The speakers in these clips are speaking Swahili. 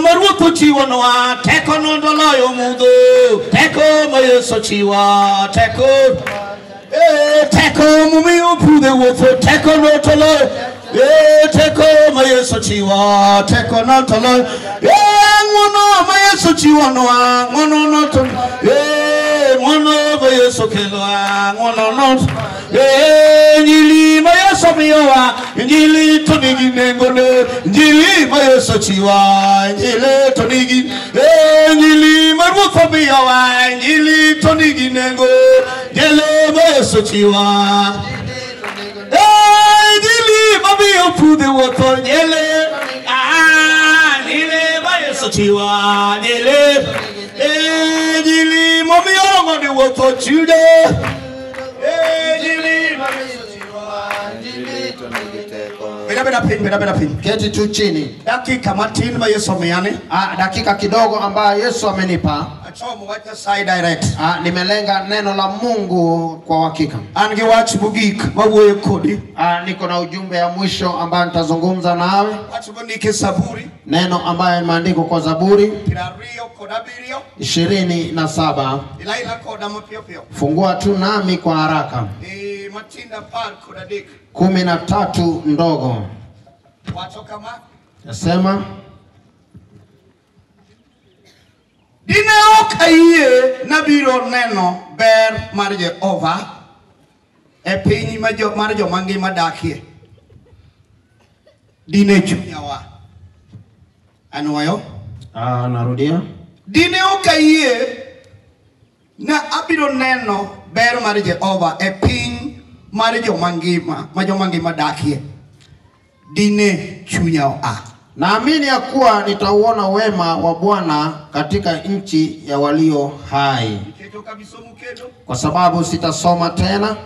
maruto chiwanwa teko nondoloyo mudo teko mayeso chiwa teko teko mumiyo pude woto teko notolo teko mayeso chiwa teko notolo ngono mayeso chiwanwa ngono notolo ngono mayeso kelwa ngono not njili mayeso miyowa njili tonigi nengone njili mayeso chiwa njili tonigi njili maruto miyowa njili tonigi nengo njili mayeso chiwa njili mabiyo pude woto njili njili mayeso chiwa njili njili mabiyo ngone woto chude Beda pin. Keti tu chini. Dakika matini ma Yesu ameane. Dakika kidogo ambayo Yesu amenipa. Achomo wacha side direct. Nimelenga neno la Mungu kwa hakika. Ange watch bugik mawuoyo kodi. Niko na ujumbe ya mwisho ambayo nitazungumza nawe. Watch bundike Zaburi. Neno ambayo imeandikwa kwa Zaburi 27. Ilaila koda mapio pio. Fungua tu nami kwa haraka. Matinda par koda dik. 13 ndogo. Wacho kama Nasema dine okaye nabiro neno ber mar Jehova e piny mar joma ngima dakie. Dine chunyawa. Anwayo? Narudia. Dine okaye na abiro neno ber mar Jehova e piny mar joma ngima dakie. Dine chunyawa. Naamini ya kuwa nitauona wema wa Bwana katika nchi ya walio hai. Kwa sababu sitasoma tena.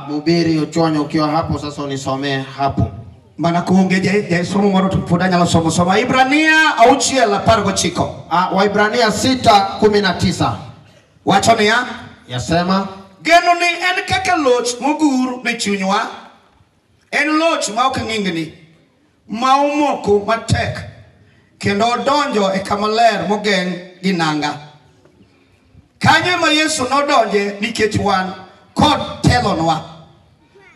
Mhubiri Ochonyo ukiwa hapo sasa unisomee hapo. Mana kuongeja somo moro tupodanya la somo Ibrania auchia la pargo chiko. Waibrania 6:19. Wacho ya yasema geno ni en kaka loch moguru ne chunywa. En loch ma ok ng'ingni ma omoko matek kendo donjo e kamaler mogeng' gi nanga. Kanyo ma Yesu nodonje nikech wan kod telonwa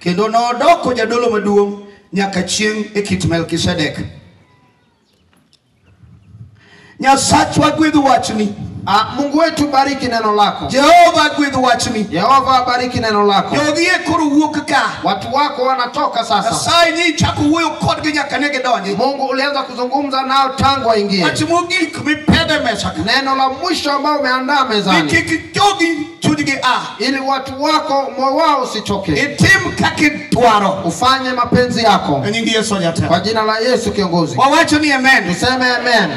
kendo nodoko jadolo maduong' nyaka chieng' e kit Melkisedek. Nyasachwa gwedhu wachni. Mungu wetu bariki neno lako. Jehova gwedhu wachni. Jehova bariki neno lako. Jogie koro wuok ka. Watu wako wanatoka sasa. Sai ni chako wuoyo kodgi nyaka ne gidonje. Mungu ulianza kuzungumza nao tangu waingie. Wach mogik mipedhe mesa. Neno la mwisho ambao umeandaa mezani. Jogi chudgi ili watu wako moyo wao usichoke. Itim kaki dwaro. Ufanye mapenzi yako. Nyingi Yesu nyata. Kwa jina la Yesu kiongozi. Wawacho ni amen. Tuseme amen.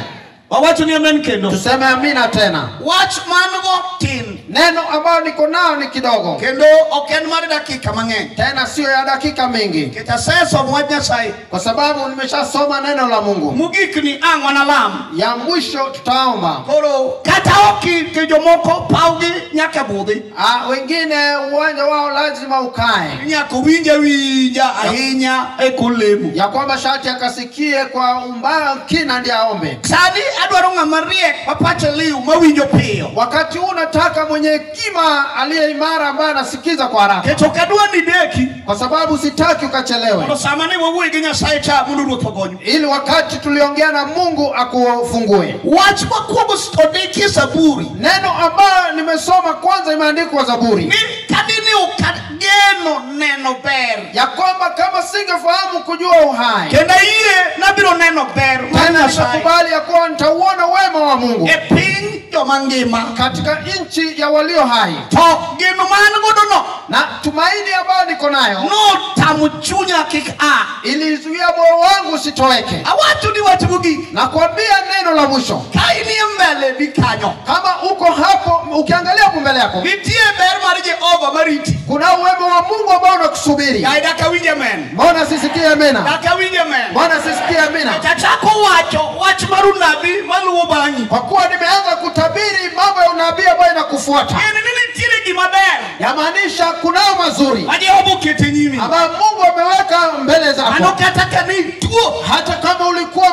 Wawacho ni amen kendo. Tuseme amina tena. Watch mango tin. Neno ambao niko nao ni kidogo. Kendo oken mar dakika mang'eny. Tena sio ya dakika mingi. Kitaseso mwaj Nyasaye. Kwa sababu nimeshasoma neno la Mungu. Mugik ni ang'wana lam. Ya mwisho tutaomba. Koro kata oki kijomoko paugi nyaka budhi. Wengine uwanja wao lazima ukae. Nyaka winja ahinya e kulemu. Ya kwamba sharti akasikie kwa umbali kina ndiye aombe. Sadi adwaro ng'ama riek mapache liu mawinjo piyo. Wakati unataka mwenye hekima aliye imara ambaye anasikiza kwa haraka. Keto kadwa ni deki. Kwa sababu sitaki ukachelewe. Kwa samani wawuoyo gi Nyasaye cha mondo Ruoth ogonyo. Ili wakati tuliongea na Mungu akufungue. Wach makwongo odiki Zaburi. Neno ambayo nimesoma kwanza imeandikwa Zaburi. Ni kadini ukageno neno ber. Ya kwamba kama singefahamu kujua uhai. Kenda iye nabiro neno ber. Tena nikakubali ya kuwa nitauona wema wa Mungu. E piny joma ngima. Katika nchi ya walio hai. To geno man godo no. Na tumaini ambayo niko nayo. No tamu chunya kik ilizuia moyo wangu usitoweke. Awatu ni watu bugi. Nakwambia neno la mwisho. Kaini mbele bikanyo. Kama uko hapo ukiangalia hapo mbele yako. Nitie ber mar Jehova mariti. Kuna uwema wa Mungu ambao unakusubiri. Ya dakawinje men. Mbona sisikie amina? Dakawinje men. Mbona sisikie amina? Chachako wach marunabi maluwo banyi. Kwa kuwa nimeanza kutabiri mambo ya unabii ambayo inakufuata. Nini tire gimaber. Yamaanisha kunao mazuri. Jehova kete nyimi. Ambayo Mungu ameweka mbele zako. Anokataka ni tuo. Hata kama ulikuwa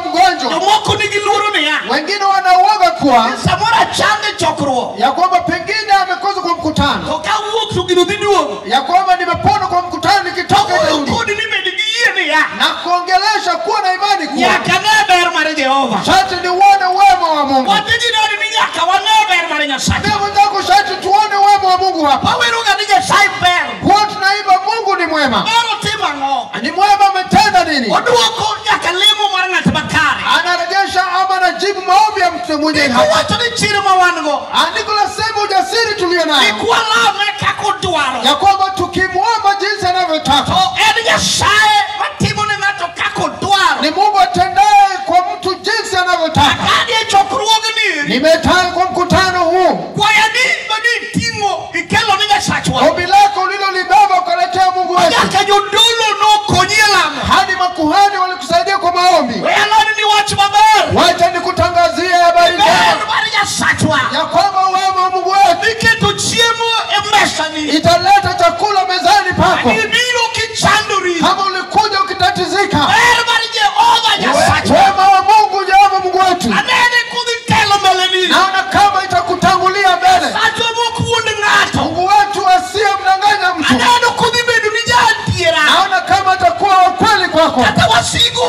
Wengine wanauoga kuwa samora chande chokro ya kwamba pengine amekosa kwa mkutano, to ka wuok to gino dhi duogo ya kwamba nimepona kwa mkutano nikitoka kodi ni ya na kuongelesha kuwa na imani kuwa nyaka ne ber mar Jehova. shati ni uone wema wa Mungu. Watiji ni nyaka wane ber mar Nyasaye. Ndio ndio shati tuone wema wa Mungu hapa. Waweruga ni Nyasaye ber. Kwa tunaimba Mungu ni mwema. Bero tima ngo. Ni mwema, ametenda nini? Oduoko nyaka lemo mar ng'at makare. Anarejesha ama anajibu maombi ya mtu mwenye haki. Wacho ni chiro mawango. Andiko la sema ujasiri tulio nayo. Ikuwa lame kako dwaro. Ya kwamba tukimwomba jinsi anavyotaka. To en Nyasaye matimo ne ng'ato kako dwaro. Ni Mungu atendaye kwa mtu jinsi anavyotaka. Akadi chokruogni. Nimetaka kwa mkutano huu. Kwa yani bani tingo ikelo ni Nyasachwa. Ombi lako ulilolibeba ukaletea Mungu wetu. Nyaka jodolo no konyela. Hadi makuhani walikusaidia kwa maombi. Wewe ni watu maber. Wacha nikutangazie habari njema. Habari ya Nyasachwa. Ya kwamba wema wa Mungu wetu Niketo chiemo emesani. italeta chakula mezani pako. Ni biro kichanduri. Kama ulikuja ukitatizika. Habari Jehova Nyasachwa. Wema wa Mungu, Jehova Mungu wetu. Anene kudikelo meleni. Naona kama itakutangulia mbele. Sajwa mokuunde ngato. Mungu wetu asiye mdanganya mtu. Anene kudibedu ni jantira. Naona kama atakuwa wa kweli kwako. Hata wasigu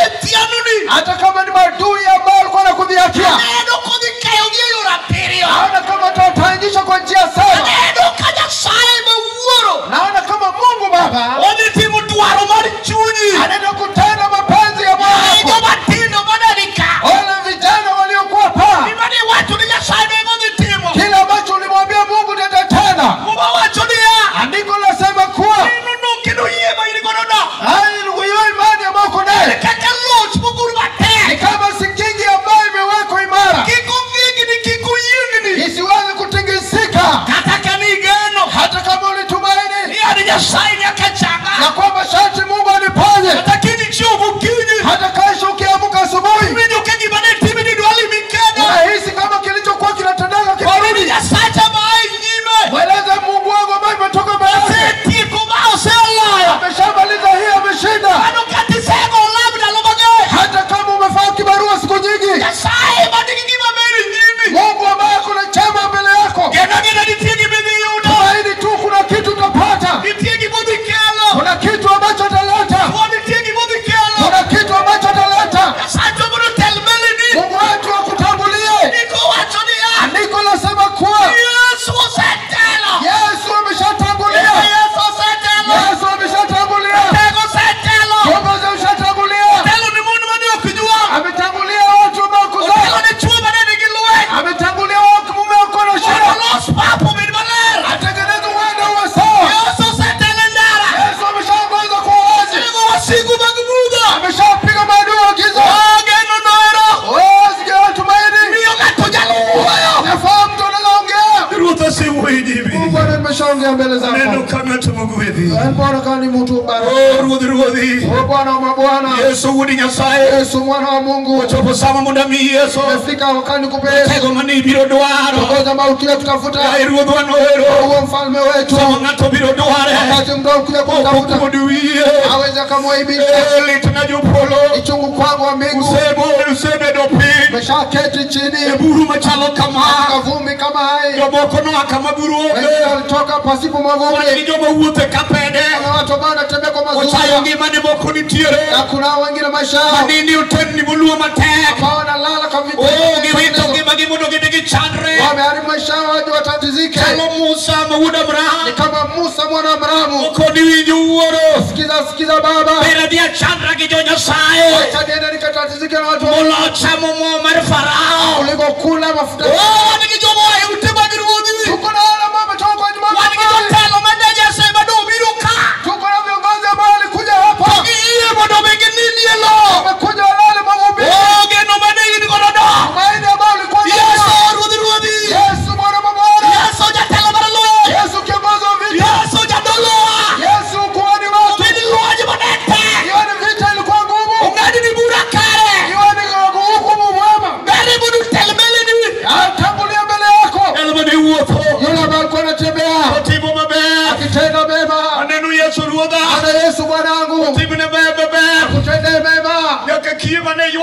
wanetianuni. Hata kama ni maadui ambao walikuwa wanakudhihakia. Anene kudikelo yura perio. Naona kama atataingisha kwa njia sawa. Anene kaja sae mawuro. Naona kama Mungu Baba Oni timu duaro mari chunyi. anaenda kutenda mapenzi ya Bwana. Aigo matino manarika. Wale vijana waliokuwa paa. Imani watu ni Nyasaye ngoni timu. Kila ambacho ulimwambia Mungu nitatenda. Muba watu ni ya. Andiko lasema kuwa Inu kino yema ili konono. hai ndugu yao imani ambayo uko nayo Kaka loch muguru bate. ni kama sikingi ambayo imewekwa imara. Kiko vingi ni kiko yingi. Isiwezi kutingisika. Kata kanigano. Hata kama ulitumaini Ni ari Nyasaye nyakachanga. na kwamba sharti Mungu aniponye. Kata kini chovu kini. Hata kesho ukiamka asubuhi Mimi ukengi bane timu ni duali mikada. unahisi kama kilichokuwa kinatendeka Warudi kirudi. Nyasaye mai nyime. Mweleze Mungu wangu ambaye imetoka mbele. Seti kubao sela. Ameshamaliza hii, ameshinda. Ano kati sego labda lobage. Hata kama umefanya kibarua siku nyingi, Nyasaye badiki maberi nyimi. Mungu ambaye kuna chema mbele yako. Gena nitigi bidhi yuda. Tumaini tu kuna kitu utapata. Nitigi budi kelo. Kuna kitu ambacho ataleta. Nitigi budi kelo. Kuna kitu ambacho ataleta. Nyasaye budi telmeli ni. Mungu wetu akutangulie. Niko watu ni ya. Andiko lasema kuwa Yesu setelo. Yesu ameshatangulia. Yesu setelo. Yesu ameshatangulia. Tego setelo. Kiongozi ameshatangulia. Telo ni mundu mani okijua. Ametangulia watu ambao Telo kuzaa. ni chuma na nigiluwe. Ametangulia watu mume wako na shida. Los papo minmaler. Atengeneze uende uwe sawa. Yesu setelo ndara. Yesu ameshaongoza kwa wazi. Tego wasigu magumuda. Ameshapiga maadui wa giza. Geno noero. Sikia tumaini. Miyo gato jalo uwayo. Nafahamu mtu anaongea. Ruta si mwenyewe. Mungu ana nimeshaongea mbele zako. Neno kama tumugwethi. Bwana kani mtu bana. Ruodhi. O Bwana wa mabwana. Yesu wudi Nyasaye. Yesu mwana wa Mungu. Chopo sama mundami Yesu. Umefika wakati kupesa. Tego mani biro dwaro. Ngoja mauti tutafuta. Ya ruodhi wanoero. Uwe mfalme wetu. Sama ngato biro dware. Wakati mdogo kuja kutafuta. Kuduwie. Aweza kamwaibisha. Litna jupolo. Ichungu kwangu wa mbingu. Usebe dopi. Umeshaketi chini. Buru machalo kama. Kavumi kama hai. Jomoko no kama buru. Wengine walitoka pasipo mavumbi. Wani jomo wuothe kapede. Kuna watu ambao wanatembea kwa Ochayo mazuia. ngimane moko nitiere. Na kuna wengine maisha yao Manini utenni buluo matek. ambao wanalala kwa vitu. Giwito ngimagi mudo gidigi chandre. Wameharibu maisha yao waje watatizike. Chalo Musa mawuda Ni Abraham. kama Musa mwana wa Abrahamu. Oko diwinjo wuoro. Sikiza baba. Bera dia chandra gi jo Nyasaye. Acha niende nikatatizike na watu. Molo chamo mo mar Farao. Kuliko kula mafuta. Nigi jo mo e ute mag ruodhi. Tuko na wale ambao wametoka kwa Juma. Wani gi jo telo maneja sema do biro ka. Tuko na viongozi ambao walikuja hapa. Iye modo bege nini elo. Wamekuja walale mavumbi. Geno mane yin kono do. Tumaini ambao walikuwa Yesu ruodhi. Yesu mwana wa mabwana. Yesu jatelo mar lo. Yesu kiongozi wa vita. Yesu jadolo. Yesu kuhani watu. Bidi luaji manete. Hiyo ni vita ilikuwa ngumu. Ungadi ni bura kare. Hiyo ni hukumu mwema. Gari budu telmele ni. Tangulia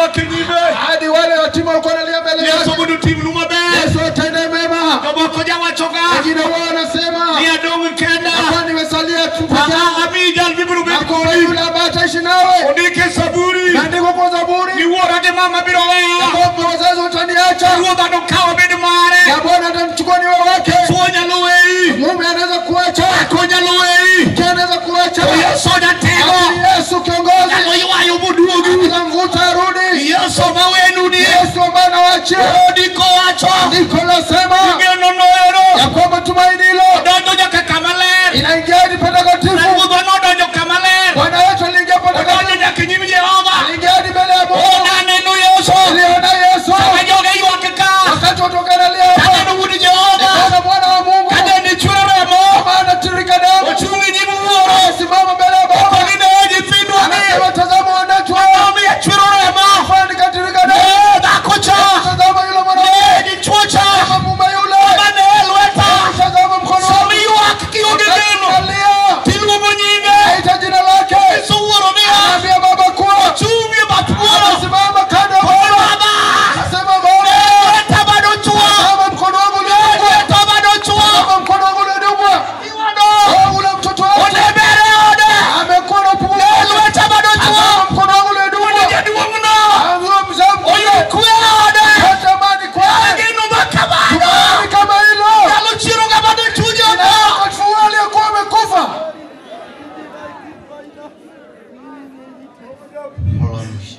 kinyime. hadi wale yatima walikuwa wanalia mbele yake. Yesu budu timu numabe. Yesu atende mema. Kaboko jawa choka. Wengine wao wanasema Ni adongo kenda. hapa nimesalia tu peke yangu. Amija bibiru Hakuna bibikoni. yule ambaye ataishi nawe. Odike saburi. Andiko kwa Zaburi. Ni worage mama birowa. Kwamba wazazi wataniacha. Uoga ndo kawa bidu mare. Na Bwana atamchukua ni wake. Sonya luwei. Mume anaweza kuacha. Konya luwei. Mke anaweza kuacha. Sonya tego. Lakini Yesu kiongozi. Nalo yuwayo buduogu. Atamvuta arudi. Yesu mawenu ni. Yesu ambaye anawaachia. Odiko wacho. Andiko lasema Ngeno noero. ya kwamba tumaini hilo Dondo jaka kamaler. inaingia hadi patakatifu. Dondo kamaler. Bwana wetu aliingia patakatifu. Dondo jaka nyimi Jehova. Aliingia hadi mbele ya Mungu. Ona neno Yesu. Aliona Yesu. Kajoge yuwakeka. Wakati watokana leo. Neno budi Jehova. Nikaona Bwana wa Mungu. Kaje ni churemo. Kama anatirika damu. Uchumi ni muoro. Amesimama mbele ya Baba. Pagine jifindwa ni. Anasema tazama wanachu hao. Ami ya churemo. Afani katirika damu. Dakocha. Tazama yule mwanamke. Ni chucha. Kama mume yule. Bane elweta. Tazama mkono wake. Sami yuwakiki geno. Angalia. Tilu monyine. Aita jina lake. Suoro mia. Anaambia Baba kuwa. Chumi batuoro. Anasimama kando ya Baba. Baba. Anasema Baba. Elweta bado chua. Tazama mkono wangu uliodungwa. Elweta bado chua. Tazama mkono wangu uliodungwa. Iwado. Oh, ule mtoto wangu. Odebere ode. Amekuwa na upungufu. Elweta bado chua. Tazama mkono wangu uliodungwa. Jaduwa mno. Anzua mzambu. Oyo kuya ode. Natamani kwake. Ageno makabado. Tumaini kama hilo. Yalo chiruga bado chuja. Inaweza aliyekuwa amekufa.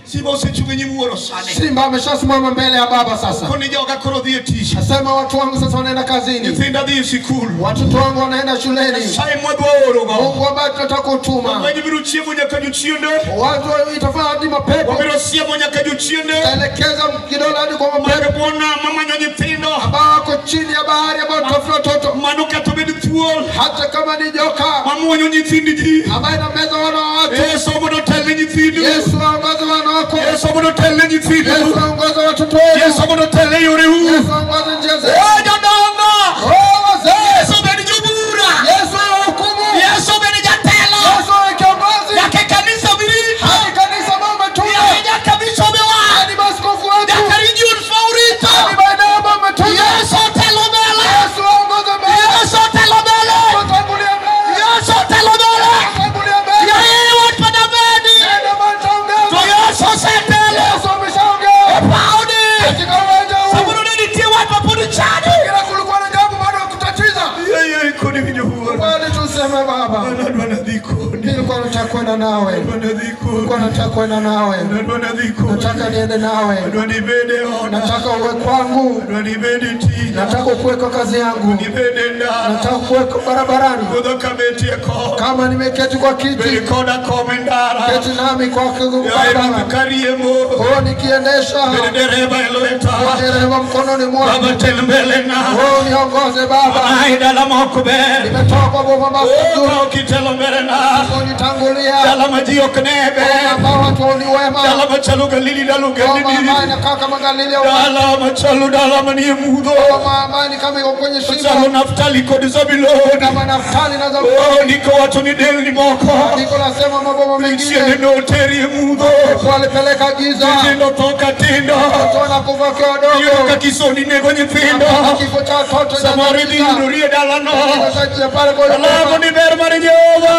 Sibo sechuge nyimuoro sane. Simba ameshasimama mbele ya Baba sasa. Koni joga koro dhie tisha. Nasema watu wangu sasa wanaenda kazini. Nyithinda dhie sikulu. Watoto wangu wanaenda shuleni. Sai mwadhoro go. Mungu ambaye tunataka kutuma. Wenye biru chiemo nyaka juchiende. Watu itafanya hadi mapepo. Wabiro siemo nyaka juchiende. Elekeza kidole hadi kwa mapepo. Mwage bona mama nyithindo. Ambao wako chini ya bahari ambao tutafuta watoto. Manuka tobedi thuol. Hata kama ni joka. Mamuonyo nyithindi ji. Ambaye anameza wana wa watu. Yesu modo tele nyithindo. Yesu aongoza wana wako. Yesu modo tele nyithindo. Yesu aongoza watoto wako. Yesu modo tele yore hu. Yesu aongoza njia zetu. Jodongo. Oh, wazee. Yesu bedi jubura. Yesu hukumu. Yesu bedi jatelo. Yesu ni kiongozi. Yake kanisa birito. Hadi kanisa mama tume. Yake kabisa bewa. Hadi maskofu wetu. Yake region favorito. Hadi maeneo mama tume. Yesu telo bele. Yesu aongoza mbele. Yesu telo bele. Tutangulia mbele. Yesu telo bele. Tutangulia mbele. Yeye watu padameni. Nenda mataongeza. To Yesu setele. Yesu ameshaongea. Paudi. Katika uwanja huu. Sababu nini tie watu podi chani. Kila kulikuwa na jambo bado la kutatiza. Yeye kodi video huwa. Bali tuseme Baba. Ndio dhiko. Nilikuwa nataka kwenda nawe. Ndio dhiko. Nilikuwa nataka kwenda nawe. Ndio dhiko. Nataka niende nawe. Ndio nibede ona. Nataka uwe kwangu. Ndio nibede tina. Nataka ukuwe kwa kazi yangu. Nibede ndara. Nataka ukuwe barabarani. Kodho kameti yako. Kama nimeketi kwa kiti, Beli koda komendara. keti nami kwa Yeye barabara. kariemo. Oh, nikiendesha. Beli dereba elweta. Dereva mkononi mwangu. Baba tembele na. Oh, niongoze Baba. Aida la mokube. Nimetoka kwa Baba mazuri. Oh, kitelo mbele na. Unitangulia. Dala majio knebe. Ambao watu ni wema. Dala machalu galili dalu Mama galili. ambaye inakaa kama Galilea. Dala machalu dala mani mudo. Mama ambaye ni kama iko kwenye Machalu shimo. naftali kodi zabiloni. Kama Naftali na Zaburi. Oh, niko watu ni deli moko. Niko nasema maboma Siende mengine. no teri mudo. Walipeleka giza. Tindo toka tindo. Watu wanakufa kwa Iyo wadogo. kakisoni nego nyithindo. Kifo cha watoto cha Samari giza. dindurie dala no. Sasa pale kwa Alamu ni ber mari Jehova.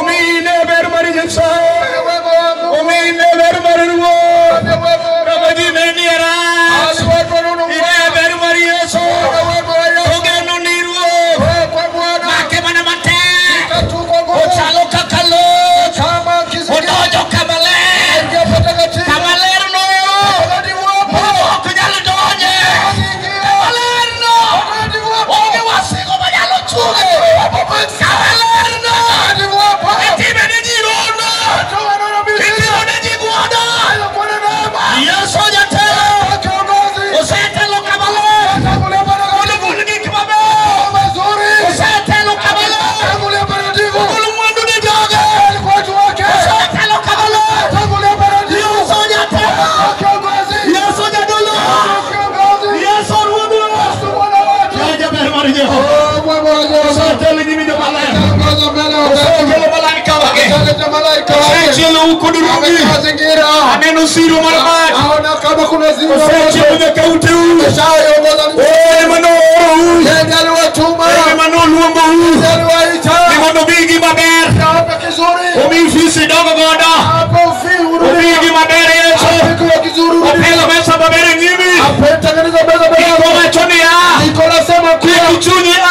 Umine ber mari Yesu. Umine ber mari Ruo. Rabajine ni ara. Ine ber mari Yesu. Ogeno ni Ruo. Make mana mate. Ochalo kakalo. Odojo kamale. Kamaler no. Kunyalo donye. Kamaler no. Oge wasigo banyalo chuge. Kamaler no. Etime ni jirono. Etime ni jiguono. Osechelo huko Durungi. Aneno siro marabati. Osechelo kaute huu. Mano huu. Mano luombo huu. Mano bigi maber. Omifisi dogo goda. Bigi maber yeso. Opelo mesa maber ngimi. Iko machoni ya. Iko chuni ya.